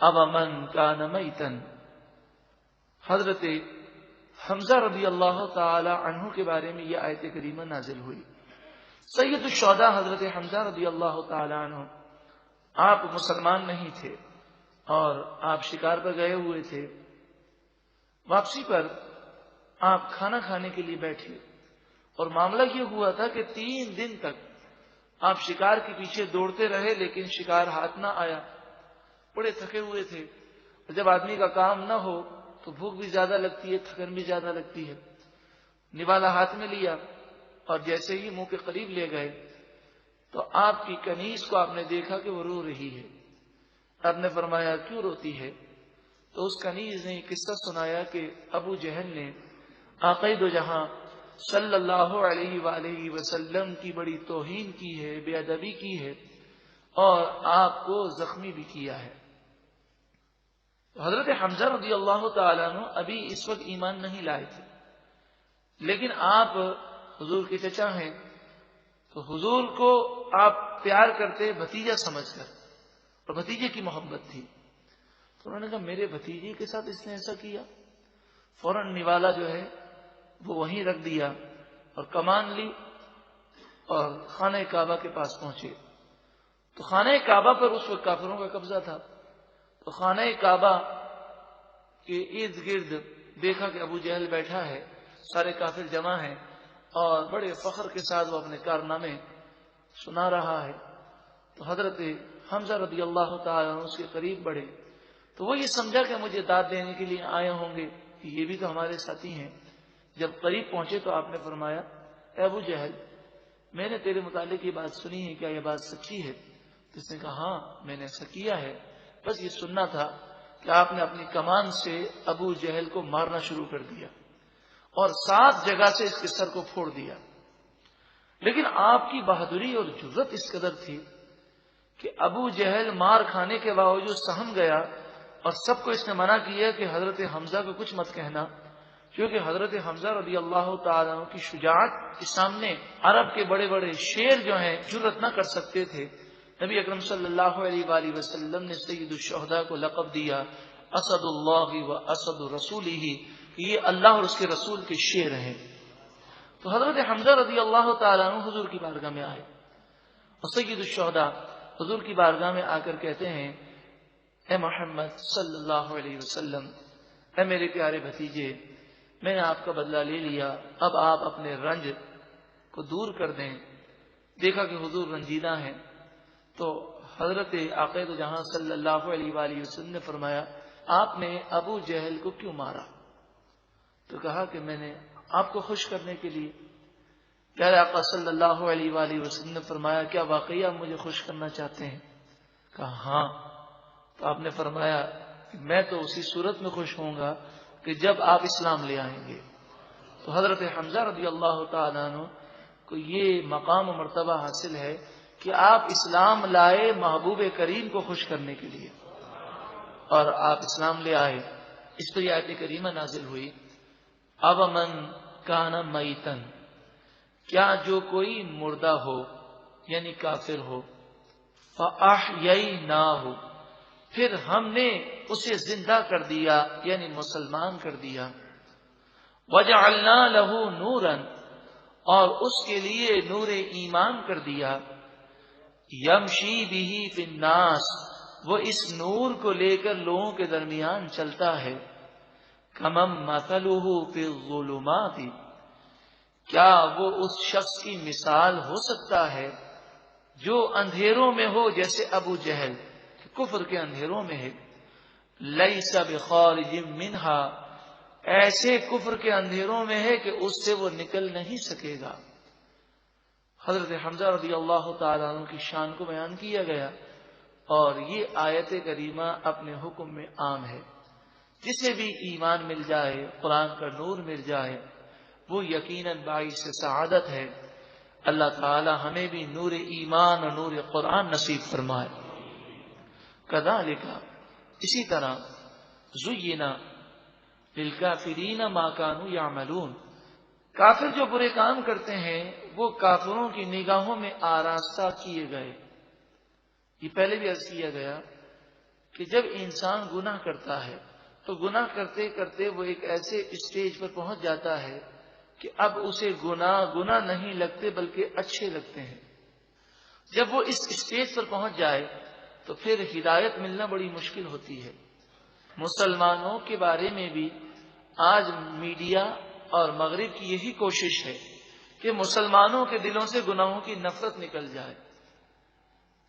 اب من کان میتن، حضرت حمزہ رضی اللہ تعالی عنہ کے بارے میں یہ آیت کریمہ نازل ہوئی۔ سید الشہداء حضرت حمزہ رضی اللہ تعالی عنہ، آپ مسلمان نہیں تھے اور آپ شکار پر گئے ہوئے تھے۔ واپسی پر آپ کھانا کھانے کے لیے بیٹھے اور معاملہ یہ ہوا تھا کہ 3 دن تک آپ شکار کے پیچھے دوڑتے رہے لیکن شکار ہاتھ نہ آیا، بڑے تھکے ہوئے تھے، اور جب آدمی کا کام نہ ہو تو بھوک بھی زیادہ لگتی ہے، تھکن بھی زیادہ لگتی ہے۔ نوالا ہاتھ میں لیا اور جیسے ہی منہ کے قریب لے گئے تو آپ کی کنیز کو آپ نے دیکھا کہ وہ رو رہی ہے۔ آپ نے فرمایا کیوں روتی ہے؟ تو اس کنیز نے یہ قصہ سنایا کہ ابو جہل نے آقا دو جہاں صلی اللہ علیہ وآلہ وسلم کی بڑی توہین کی ہے، بے ادبی کی ہے اور آپ کو زخمی بھی کیا ہے۔ حضرت حمزہ رضی اللہ تعالیٰ عنہ ابھی اس وقت ایمان نہیں لائے تھے، لیکن آپ حضور کے چچا ہیں تو حضور کو آپ پیار کرتے بھتیجا سمجھ کر، اور بھتیجے کی محبت تھی، تو انہوں نے کہا میرے بھتیجے کے ساتھ اس نے ایسا کیا۔ فوراً نوالا جو ہے وہ وہیں رکھ دیا اور کمان لی اور خانہ کعبہ کے پاس پہنچے۔ تو خانہ کعبہ پر اس وقت کافروں کا قبضہ تھا، تو خانہ کعبہ کے ارد گرد دیکھا کہ ابو جہل بیٹھا ہے، سارے کافر جمع ہیں اور بڑے فخر کے ساتھ وہ اپنے کارنامے سنا رہا ہے۔ تو حضرت حمزہ رضی اللہ تعالیٰ عنہ اس کے قریب بڑھے تو وہ یہ سمجھا کہ مجھے داد دینے کے لیے آئے ہوں گے کہ یہ بھی تو ہمارے ساتھی ہیں۔ جب قریب پہنچے تو آپ نے فرمایا اے ابو جہل، میں نے تیرے متعلق یہ بات سنی ہے، کیا یہ بات سچی ہے؟ تو اس نے کہا ہاں میں نے ایسا کیا ہے، بس یہ سننا تھا کہ آپ نے اپنی کمان سے ابو جہل کو مارنا شروع کر دیا اور 7 جگہ سے اس کے سر کو پھوڑ دیا۔ لیکن آپ کی بہادری اور جرت اس قدر تھی کہ ابو جہل مار کھانے کے باوجود سہم گیا، اور سب کو اس نے منع کیا کہ حضرت حمزہ کو کچھ مت کہنا، کیونکہ حضرت حمزہ رضی اللہ تعالیٰ عنہ کی شجاعت کے سامنے عرب کے بڑے بڑے شیر جو ہیں جرت نہ کر سکتے تھے۔ نبی اکرم صلی اللہ علیہ وآلہ وسلم نے سید الشہداء کو لقب دیا اسد اللہ و اسد رسولہ، کہ یہ اللہ اور اس کے رسول کے شیر ہیں۔ تو حضرت حمزہ رضی اللہ تعالیٰ عنہ حضور کی بارگاہ میں آئے اور سید الشہداء حضور کی بارگاہ میں آ کر کہتے ہیں اے محمد صلی اللہ علیہ وسلم، اے میرے پیارے بھتیجے، میں نے آپ کا بدلہ لے لیا، اب آپ اپنے رنج کو دور کر دیں۔ دیکھا کہ حضور رنجیدہ ہیں تو حضرت آقا دو جہاں صلی اللہ علیہ وآلہ وسلم نے فرمایا آپ نے ابو جہل کو کیوں مارا؟ تو کہا کہ میں نے آپ کو خوش کرنے کے لیے۔ پیارے آقا صلی اللہ علیہ وآلہ وسلم نے فرمایا کیا واقعی آپ مجھے خوش کرنا چاہتے ہیں؟ کہا ہاں۔ تو آپ نے فرمایا کہ میں تو اسی صورت میں خوش ہوں گا کہ جب آپ اسلام لے آئیں گے۔ تو حضرت حمزہ رضی اللہ تعالیٰ عنہ کو یہ مقام و مرتبہ حاصل ہے کہ آپ اسلام لائے محبوب کریم کو خوش کرنے کے لیے، اور آپ اسلام لے آئے۔ اس پر یہ آیت کریمہ نازل ہوئی اب من کان میتن، کیا جو کوئی مردہ ہو یعنی کافر ہو، فاحییناہ، پھر ہم نے اسے زندہ کر دیا یعنی مسلمان کر دیا، وجعلنا لہ نورا، اور اس کے لیے نور ایمان کر دیا، یمشی بہ فی الناس، وہ اس نور کو لے کر لوگوں کے درمیان چلتا ہے، کمن مثلہ فی الظلمات، کیا وہ اس شخص کی مثال ہو سکتا ہے جو اندھیروں میں ہو، جیسے ابو جہل کفر کے اندھیروں میں ہے، لیس بخارج منہا، ایسے کفر کے اندھیروں میں ہے کہ اس سے وہ نکل نہیں سکے گا۔ حضرت حمزہ رضی اللہ تعالیٰ عنہ کی شان کو بیان کیا گیا، اور یہ آیت کریمہ اپنے حکم میں عام ہے۔ جسے بھی ایمان مل جائے، قرآن کا نور مل جائے، وہ یقیناً باعث سعادت ہے۔ اللہ تعالی ہمیں بھی نور ایمان اور نور قرآن نصیب فرمائے۔ کذالک، اسی طرح، زینا للکافرین ما کانوا یعملون، کافر جو برے کام کرتے ہیں وہ کافروں کی نگاہوں میں آراستہ کیے گئے۔ یہ پہلے بھی عرض کیا گیا کہ جب انسان گناہ کرتا ہے تو گناہ کرتے کرتے وہ ایک ایسے اسٹیج پر پہنچ جاتا ہے کہ اب اسے گناہ نہیں لگتے بلکہ اچھے لگتے ہیں. جب وہ اس اسٹیج پر پہنچ جائے تو پھر ہدایت ملنا بڑی مشکل ہوتی ہے. مسلمانوں کے بارے میں بھی آج میڈیا اور مغرب کی یہی کوشش ہے کہ مسلمانوں کے دلوں سے گناہوں کی نفرت نکل جائے.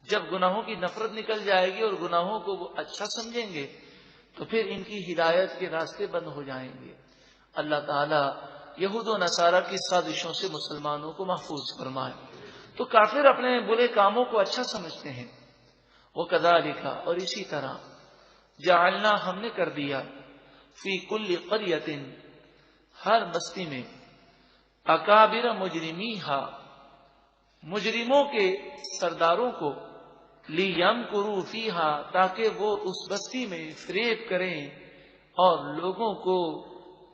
جب گناہوں کی نفرت نکل جائے گی اور گناہوں کو وہ اچھا سمجھیں گے تو پھر ان کی ہدایت کے راستے بند ہو جائیں گے. اللہ تعالیٰ یہود و نصارہ کی سازشوں سے مسلمانوں کو محفوظ فرمائے. تو کافر اپنے برے کاموں کو اچھا سمجھتے ہیں. وہ کذالک، اور اسی طرح جعلنا، ہم نے کر دیا، فی کل قریۃ، ہر بستی میں، اکابر مجرمیہا، مجرموں کے سرداروں کو، لیمکروا فیہا، تاکہ وہ اس بستی میں فریب کریں اور لوگوں کو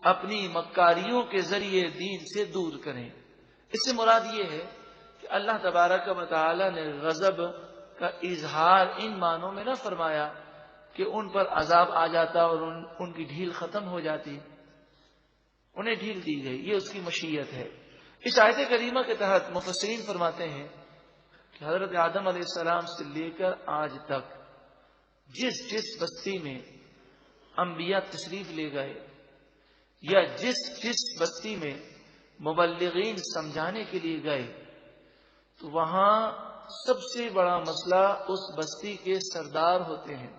اپنی مکاریوں کے ذریعے دین سے دور کریں. اس سے مراد یہ ہے کہ اللہ تبارک و تعالی نے غضب کا اظہار ان معنوں میں نہ فرمایا کہ ان پر عذاب آ جاتا اور ان کی ڈھیل ختم ہو جاتی. انہیں ڈھیل دی گئی، یہ اس کی مشیت ہے. اس آیت کریمہ کے تحت مفسرین فرماتے ہیں کہ حضرت آدم علیہ السلام سے لے کر آج تک جس بستی میں انبیاء تشریف لے گئے یا جس بستی میں مبلغین سمجھانے کے لیے گئے، تو وہاں سب سے بڑا مسئلہ اس بستی کے سردار ہوتے ہیں،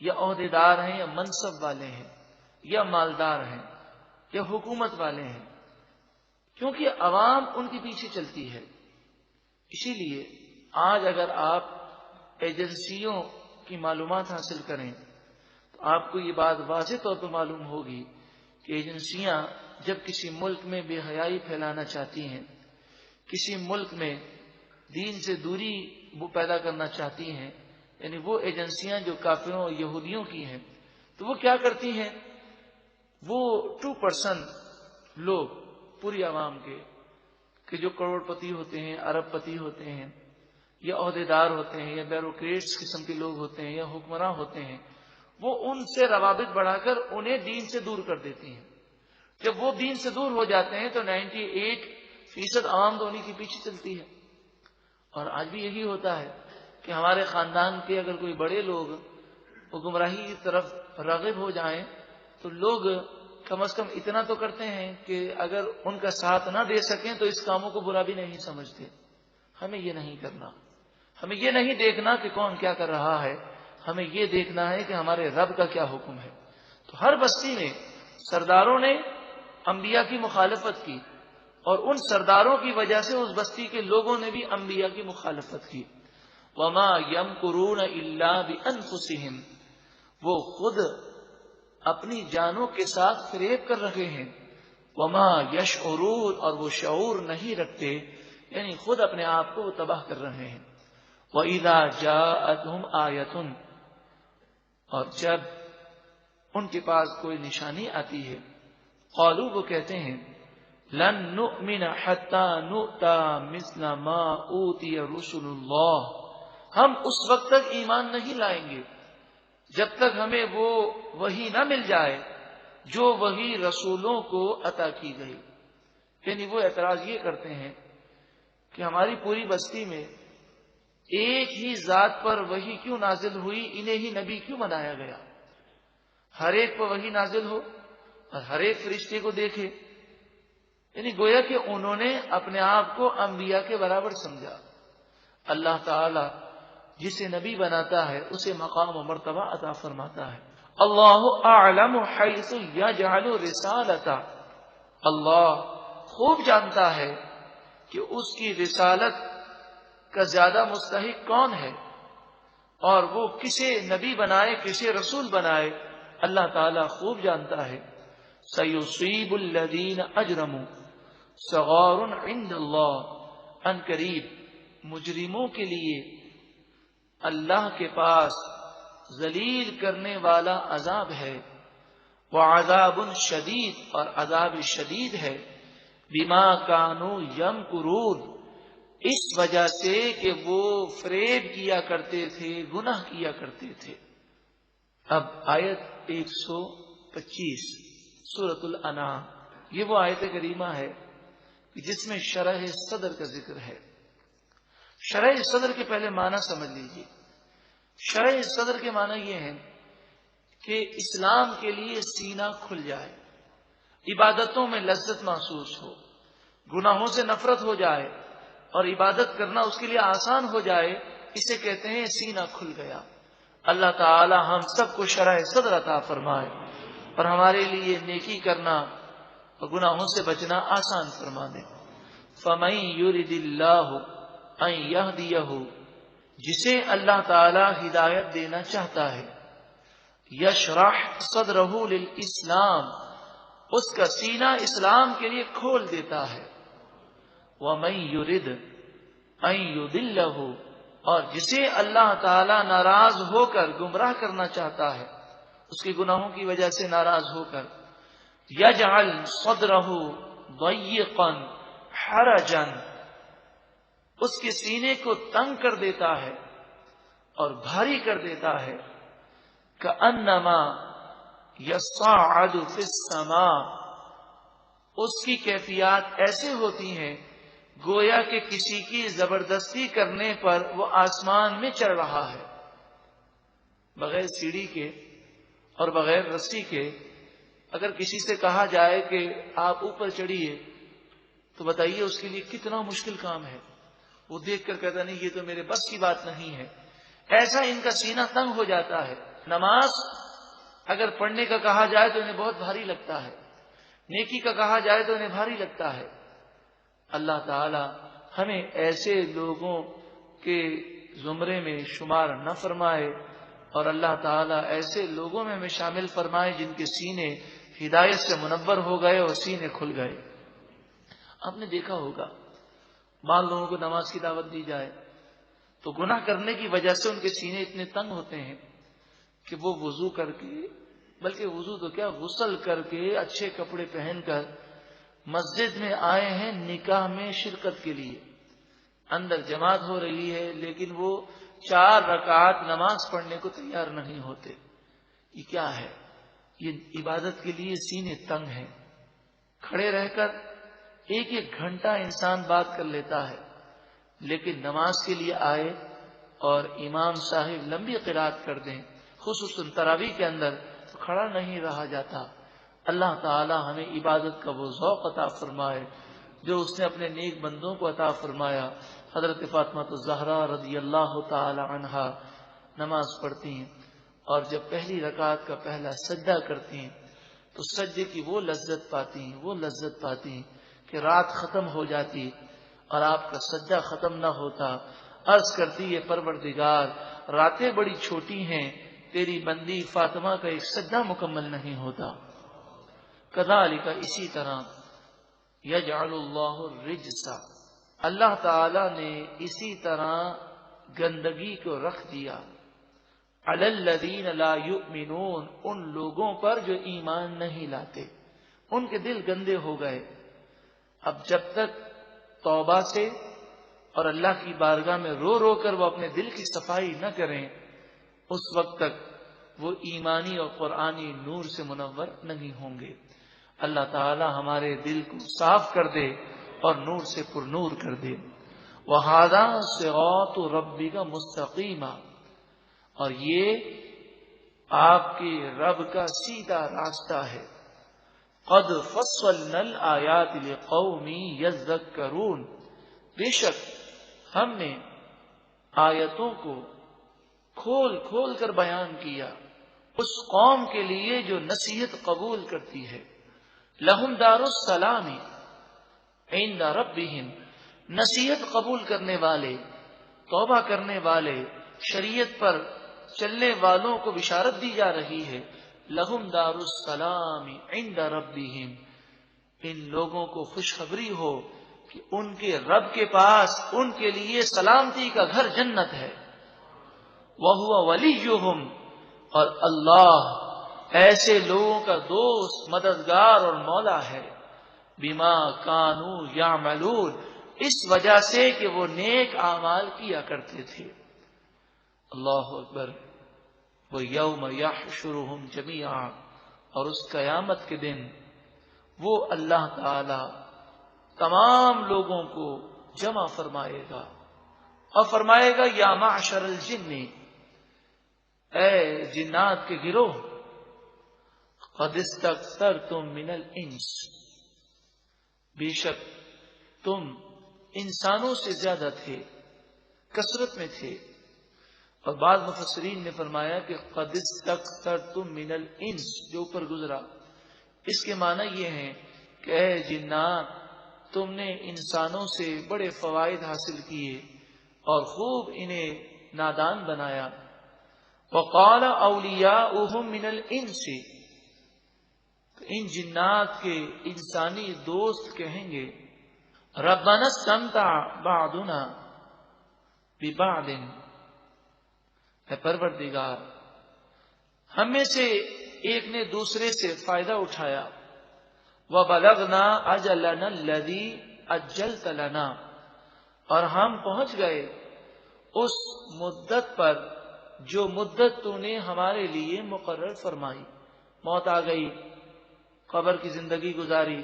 یا عہدیدار ہیں، یا منصب والے ہیں، یا مالدار ہیں، یا حکومت والے ہیں، کیونکہ عوام ان کے پیچھے چلتی ہے. اسی لیے آج اگر آپ ایجنسیوں کی معلومات حاصل کریں تو آپ کو یہ بات واضح طور پر معلوم ہوگی کہ ایجنسیاں جب کسی ملک میں بے حیائی پھیلانا چاہتی ہیں، کسی ملک میں دین سے دوری وہ پیدا کرنا چاہتی ہیں، یعنی وہ ایجنسیاں جو کافروں اور یہودیوں کی ہیں، تو وہ کیا کرتی ہیں، وہ 2% لوگ پوری عوام کے کہ جو کروڑ پتی ہوتے ہیں، ارب پتی ہوتے ہیں، یا عہدیدار ہوتے ہیں، یا بیوروکریٹس قسم کے لوگ ہوتے ہیں، یا حکمراں ہوتے ہیں، وہ ان سے روابط بڑھا کر انہیں دین سے دور کر دیتی ہیں. جب وہ دین سے دور ہو جاتے ہیں تو 98% عوام تو انہیں کے پیچھے چلتی ہے. اور آج بھی یہی ہوتا ہے کہ ہمارے خاندان کے اگر کوئی بڑے لوگ گمراہی کی طرف راغب ہو جائیں تو لوگ کم از کم اتنا تو کرتے ہیں کہ اگر ان کا ساتھ نہ دے سکیں تو اس کاموں کو برا بھی نہیں سمجھتے. ہمیں یہ نہیں کرنا، ہمیں یہ نہیں دیکھنا کہ کون کیا کر رہا ہے، ہمیں یہ دیکھنا ہے کہ ہمارے رب کا کیا حکم ہے. تو ہر بستی میں سرداروں نے انبیاء کی مخالفت کی، اور ان سرداروں کی وجہ سے اس بستی کے لوگوں نے بھی انبیاء کی مخالفت کی. وما یمکرون الا بانفسہم، وہ خود اپنی جانوں کے ساتھ فریب کر رہے ہیں. وما یشعرون، اور وہ شعور نہیں رکھتے، یعنی خود اپنے آپ کو وہ تباہ کر رہے ہیں. وَإِذَا جَاءَتْهُمْ آیَةٌ، اور جب ان کے پاس کوئی نشانی آتی ہے، قالوا، وہ کہتے ہیں، لن نؤمن حتى نؤتى مثل ما اوتی رسل اللہ، ہم اس وقت تک ایمان نہیں لائیں گے جب تک ہمیں وہ وحی نہ مل جائے جو وحی رسولوں کو عطا کی گئی. یعنی وہ اعتراض یہ کرتے ہیں کہ ہماری پوری بستی میں ایک ہی ذات پر وحی کیوں نازل ہوئی، انہیں ہی نبی کیوں بنایا گیا، ہر ایک پر وحی نازل ہو اور ہر ایک فرشتے کو دیکھے. یعنی گویا کہ انہوں نے اپنے آپ کو انبیاء کے برابر سمجھا. اللہ تعالی جسے نبی بناتا ہے اسے مقام و مرتبہ عطا فرماتا ہے. اللہ اعلم حیث یجعل رسالتہ، اللہ خوب جانتا ہے کہ اس کی رسالت کا زیادہ مستحق کون ہے اور وہ کسے نبی بنائے کسے رسول بنائے، اللہ تعالی خوب جانتا ہے. سیصیب الذین اجرموا صغار عند اللہ، ان قریب مجرموں کے لیے اللہ کے پاس ذلیل کرنے والا عذاب ہے. وعذاب شدید، اور عذاب شدید ہے. بما کانوا یمکرون، اس وجہ سے کہ وہ فریب کیا کرتے تھے، گناہ کیا کرتے تھے. اب آیت 125 سورۃ الانعام، یہ وہ آیت کریمہ ہے جس میں شرح صدر کا ذکر ہے۔ شرح صدر کے پہلے معنی سمجھ لیجیے۔ شرح صدر کے معنی یہ ہے کہ اسلام کے لیے سینہ کھل جائے، عبادتوں میں لذت محسوس ہو، گناہوں سے نفرت ہو جائے اور عبادت کرنا اس کے لیے آسان ہو جائے، اسے کہتے ہیں سینہ کھل گیا۔ اللہ تعالی ہم سب کو شرح صدر عطا فرمائے اور ہمارے لیے نیکی کرنا اور گناہوں سے بچنا آسان فرما دے۔ فَمَن يُرِدِ اللَّهُ أَن يَهْدِيَهُ، جسے اللہ تعالی ہدایت دینا چاہتا ہے، یشرح صدرہ للاسلام، اس کا سینہ اسلام کے لیے کھول دیتا ہے۔ وَمَن يُرِدْ أَن يُضِلَّهُ، اور جسے اللہ تعالی ناراض ہو کر گمراہ کرنا چاہتا ہے، اس کے گناہوں کی وجہ سے ناراض ہو کر، یجعل صدرہ ضیقا حرجا، اس کے سینے کو تنگ کر دیتا ہے اور بھاری کر دیتا ہے۔ کأنما یصعد فی السماء، اس کی کیفیات ایسے ہوتی ہیں گویا کہ کسی کی زبردستی کرنے پر وہ آسمان میں چڑھ رہا ہے، بغیر سیڑھی کے اور بغیر رسی کے۔ اگر کسی سے کہا جائے کہ آپ اوپر چڑھیے تو بتائیے اس کے لیے کتنا مشکل کام ہے، وہ دیکھ کر کہتا نہیں یہ تو میرے بس کی بات نہیں ہے۔ ایسا ان کا سینہ تنگ ہو جاتا ہے۔ نماز اگر پڑھنے کا کہا جائے تو انہیں بہت بھاری لگتا ہے، نیکی کا کہا جائے تو انہیں بھاری لگتا ہے۔ اللہ تعالی ہمیں ایسے لوگوں کے زمرے میں شمار نہ فرمائے اور اللہ تعالی ایسے لوگوں میں ہمیں شامل فرمائے جن کے سینے ہدایت سے منور ہو گئے اور سینے کھل گئے۔ آپ نے دیکھا ہوگا بعض لوگوں کو نماز کی دعوت دی جائے تو گناہ کرنے کی وجہ سے ان کے سینے اتنے تنگ ہوتے ہیں کہ وہ وضو کر کے، بلکہ وضو تو کیا، غسل کر کے اچھے کپڑے پہن کر مسجد میں آئے ہیں نکاح میں شرکت کے لیے، اندر جماعت ہو رہی ہے لیکن وہ 4 رکعات نماز پڑھنے کو تیار نہیں ہوتے۔ یہ کیا ہے؟ یہ عبادت کے لیے سینے تنگ ہیں۔ کھڑے رہ کر 1 گھنٹہ انسان بات کر لیتا ہے، لیکن نماز کے لیے آئے اور امام صاحب لمبی قرات کر دیں، خصوصاً تراویح کے اندر، تو کھڑا نہیں رہا جاتا۔ اللہ تعالی ہمیں عبادت کا وہ ذوق عطا فرمائے جو اس نے اپنے نیک بندوں کو عطا فرمایا۔ حضرت فاطمہ الزہرا رضی اللہ تعالی عنہا نماز پڑھتی ہیں اور جب پہلی رکعت کا پہلا سجدہ کرتی ہیں تو سجدے کی وہ لذت پاتی ہیں کہ رات ختم ہو جاتی اور آپ کا سجدہ ختم نہ ہوتا۔ عرض کرتی ہے پروردگار راتیں بڑی چھوٹی ہیں، تیری بندی فاطمہ کا ایک سجدہ مکمل نہیں ہوتا۔ کذالک، اسی طرح، یجعل اللہ الرجس، اللہ تعالی نے اسی طرح گندگی کو رکھ دیا، علی الذین لا یؤمنون، ان لوگوں پر جو ایمان نہیں لاتے، ان کے دل گندے ہو گئے۔ اب جب تک توبہ سے اور اللہ کی بارگاہ میں رو رو کر وہ اپنے دل کی صفائی نہ کریں، اس وقت تک وہ ایمانی اور قرآنی نور سے منور نہیں ہوں گے۔ اللہ تعالی ہمارے دل کو صاف کر دے اور نور سے پر نور کر دے۔ وَهَذَا صِرَاطُ رَبِّكَ مُسْتَقِيمًا، اور یہ آپ کے رب کا سیدھا راستہ ہے۔ قَدْ فَصَّلْنَا الْآيَاتِ لِقَوْمٍ يَذَّكَّرُونَ، بے شک ہم نے آیتوں کو کھول کھول کر بیان کیا اس قوم کے لیے جو نصیحت قبول کرتی ہے۔ لہم دار السلام عند ربہم، نصیحت قبول کرنے والے، توبہ کرنے والے، شریعت پر چلنے والوں کو بشارت دی جا رہی ہے۔ لہم دار السلام عند ربہم، ان لوگوں کو خوشخبری ہو کہ ان کے رب کے پاس ان کے لیے سلامتی کا گھر جنت ہے۔ وَهُوَ وَلِيُّهُمْ، اور اللہ ایسے لوگوں کا دوست، مددگار اور مولا ہے۔ بما کانوا یعملون، اس وجہ سے کہ وہ نیک اعمال کیا کرتے تھے۔ اللہ اکبر۔ وَيَوْمَ يَحْشُرُهُمْ جَمِيعًا، اور اس قیامت کے دن وہ اللہ تعالی تمام لوگوں کو جمع فرمائے گا اور فرمائے گا یا معشر الجن، اے جنات کے گروہ، قد استکثرتم من الانس، بے شک تم انسانوں سے زیادہ تھے، کثرت میں تھے. اور بعض مفسرین نے فرمایا کہ قد استکثرتم من الانس جو اوپر گزرا، اس کے معنی یہ ہیں کہ اے جنات، تم نے انسانوں سے بڑے فوائد حاصل کیے اور خوب انہیں نادان بنایا. وقال اولیاؤہم من الانس، ان جنات کے انسانی دوست کہیں گے ربنا استمتع بعضنا ببعض، اے پروردگار، ہم میں سے ایک نے دوسرے سے فائدہ اٹھایا. وَبَلَغْنَا أَجَلَنَا الَّذِي أَجَّلْتَ لَنَا، اور ہم پہنچ گئے اس مدت پر جو مدت تو نے ہمارے لیے مقرر فرمائی. موت آ گئی، قبر کی زندگی گزاری،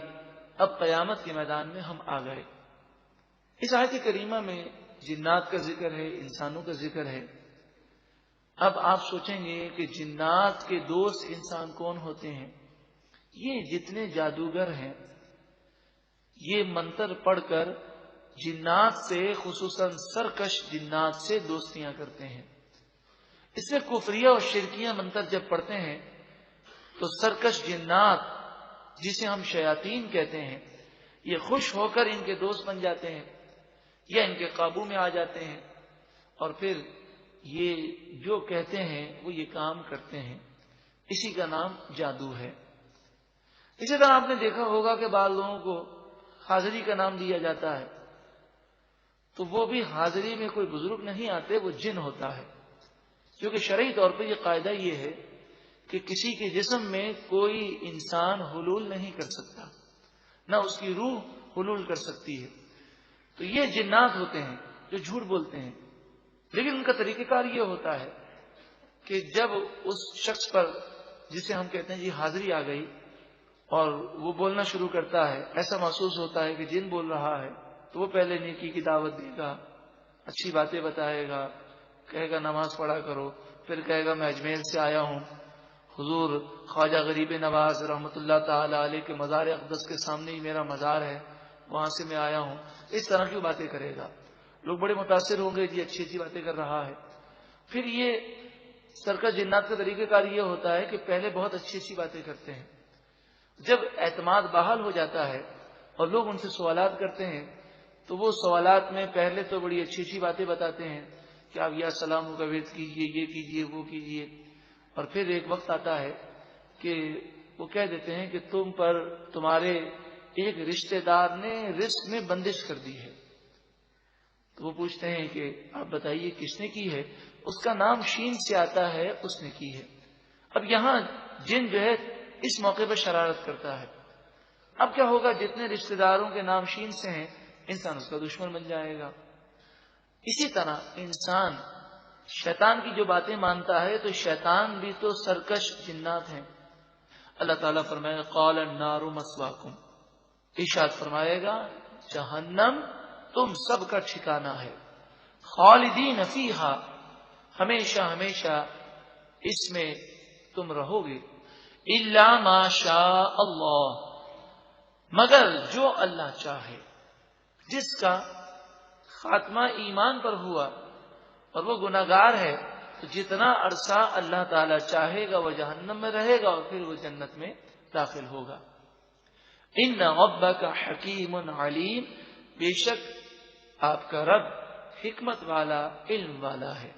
اب قیامت کے میدان میں ہم آ گئے. اس آیت کریمہ میں جنات کا ذکر ہے، انسانوں کا ذکر ہے. اب آپ سوچیں گے کہ جنات کے دوست انسان کون ہوتے ہیں؟ یہ جتنے جادوگر ہیں یہ منتر پڑھ کر جنات سے، خصوصاً سرکش جنات سے دوستیاں کرتے ہیں. اس میں کفریہ اور شرکیہ منتر جب پڑھتے ہیں تو سرکش جنات، جسے ہم شیاطین کہتے ہیں، یہ خوش ہو کر ان کے دوست بن جاتے ہیں یا ان کے قابو میں آ جاتے ہیں، اور پھر یہ جو کہتے ہیں وہ یہ کام کرتے ہیں. اسی کا نام جادو ہے. اسی طرح آپ نے دیکھا ہوگا کہ بعض لوگوں کو حاضری کا نام دیا جاتا ہے تو وہ بھی حاضری میں کوئی بزرگ نہیں آتے، وہ جن ہوتا ہے. کیونکہ شرعی طور پہ یہ قاعدہ یہ ہے کہ کسی کے جسم میں کوئی انسان حلول نہیں کر سکتا، نہ اس کی روح حلول کر سکتی ہے. تو یہ جنات ہوتے ہیں جو جھوٹ بولتے ہیں. لیکن ان کا طریقہ کار یہ ہوتا ہے کہ جب اس شخص پر جسے ہم کہتے ہیں جی حاضری آ گئی اور وہ بولنا شروع کرتا ہے، ایسا محسوس ہوتا ہے کہ جن بول رہا ہے، تو وہ پہلے نیکی کی دعوت دے گا، اچھی باتیں بتائے گا، کہے گا نماز پڑھا کرو، پھر کہے گا میں اجمیر سے آیا ہوں، حضور خواجہ غریب نواز رحمۃ اللہ تعالی علیہ کے مزار اقدس کے سامنے ہی میرا مزار ہے، وہاں سے میں آیا ہوں. اس طرح کی باتیں کرے گا. لوگ بڑے متاثر ہوں گے، جی اچھی اچھی باتیں کر رہا ہے. پھر یہ سرکش جنات کا طریقہ کار یہ ہوتا ہے کہ پہلے بہت اچھی اچھی باتیں کرتے ہیں. جب اعتماد بحال ہو جاتا ہے اور لوگ ان سے سوالات کرتے ہیں تو وہ سوالات میں پہلے تو بڑی اچھی اچھی باتیں بتاتے ہیں کہ آپ یا سلام کا ورد کیجئے، یہ کیجئے، وہ کیجئے. اور پھر ایک وقت آتا ہے کہ وہ کہہ دیتے ہیں کہ تم پر تمہارے ایک رشتہ دار نے رزق میں بندش کر دی ہے. تو وہ پوچھتے ہیں کہ آپ بتائیے کس نے کی ہے؟ اس کا نام شین سے آتا ہے، اس نے کی ہے. اب یہاں جن جو ہے اس موقع پر شرارت کرتا ہے. اب کیا ہوگا؟ جتنے رشتہ داروں کے نام شین سے ہیں انسان اس کا دشمن بن جائے گا. اسی طرح انسان شیطان کی جو باتیں مانتا ہے تو شیطان بھی تو سرکش جنات ہیں. اللہ تعالیٰ فرمائے قال النار مثواکم، ارشاد فرمائے گا جہنم تم سب کا ٹھکانہ ہے. خالدین فیہا، ہمیشہ ہمیشہ اس میں تم رہو گے. الا ما شاء اللہ، مگر جو اللہ چاہے. جس کا خاتمہ ایمان پر ہوا اور وہ گناہگار ہے تو جتنا عرصہ اللہ تعالی چاہے گا وہ جہنم میں رہے گا اور پھر وہ جنت میں داخل ہوگا. ان ربک حکیم علیم، بے شک آپ کا رب حکمت والا، علم والا ہے.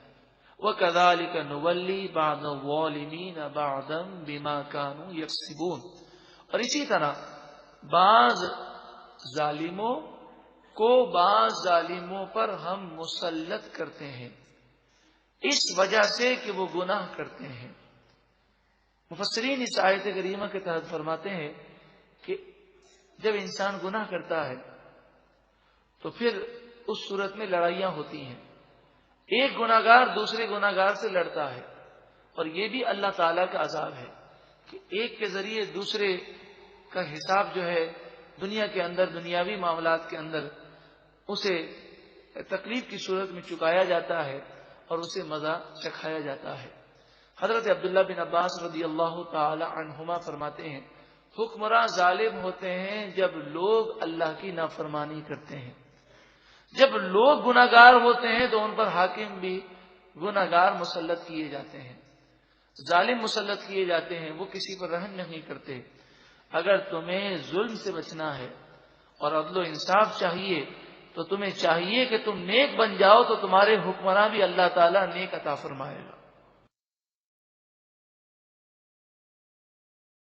وَكَذَلِكَ نُوَلِّي بَعْضَ الظَّالِمِينَ بَعْضًا بِمَا كَانُوا يَكْسِبُونَ، اور اسی طرح بعض ظالموں کو بعض ظالموں پر ہم مسلط کرتے ہیں اس وجہ سے کہ وہ گناہ کرتے ہیں. مفسرین اس آیت کریمہ کے تحت فرماتے ہیں کہ جب انسان گناہ کرتا ہے تو پھر اس صورت میں لڑائیاں ہوتی ہیں. ایک گناہگار دوسرے گناہگار سے لڑتا ہے اور یہ بھی اللہ تعالیٰ کا عذاب ہے کہ ایک کے ذریعے دوسرے کا حساب جو ہے دنیا کے اندر، دنیاوی معاملات کے اندر اسے تکلیف کی صورت میں چکایا جاتا ہے اور اسے مزہ چکھایا جاتا ہے۔ حضرت عبداللہ بن عباس رضی اللہ تعالی عنہما فرماتے ہیں حکمراں ظالم ہوتے ہیں جب لوگ اللہ کی نافرمانی کرتے ہیں، جب لوگ گناہگار ہوتے ہیں تو ان پر حاکم بھی گناہگار مسلط کیے جاتے ہیں، ظالم مسلط کیے جاتے ہیں، وہ کسی پر رحم نہیں کرتے۔ اگر تمہیں ظلم سے بچنا ہے اور عدل و انصاف چاہیے تو تمہیں چاہیے کہ تم نیک بن جاؤ، تو تمہارے حکمراں بھی اللہ تعالیٰ نیک عطا فرمائے گا۔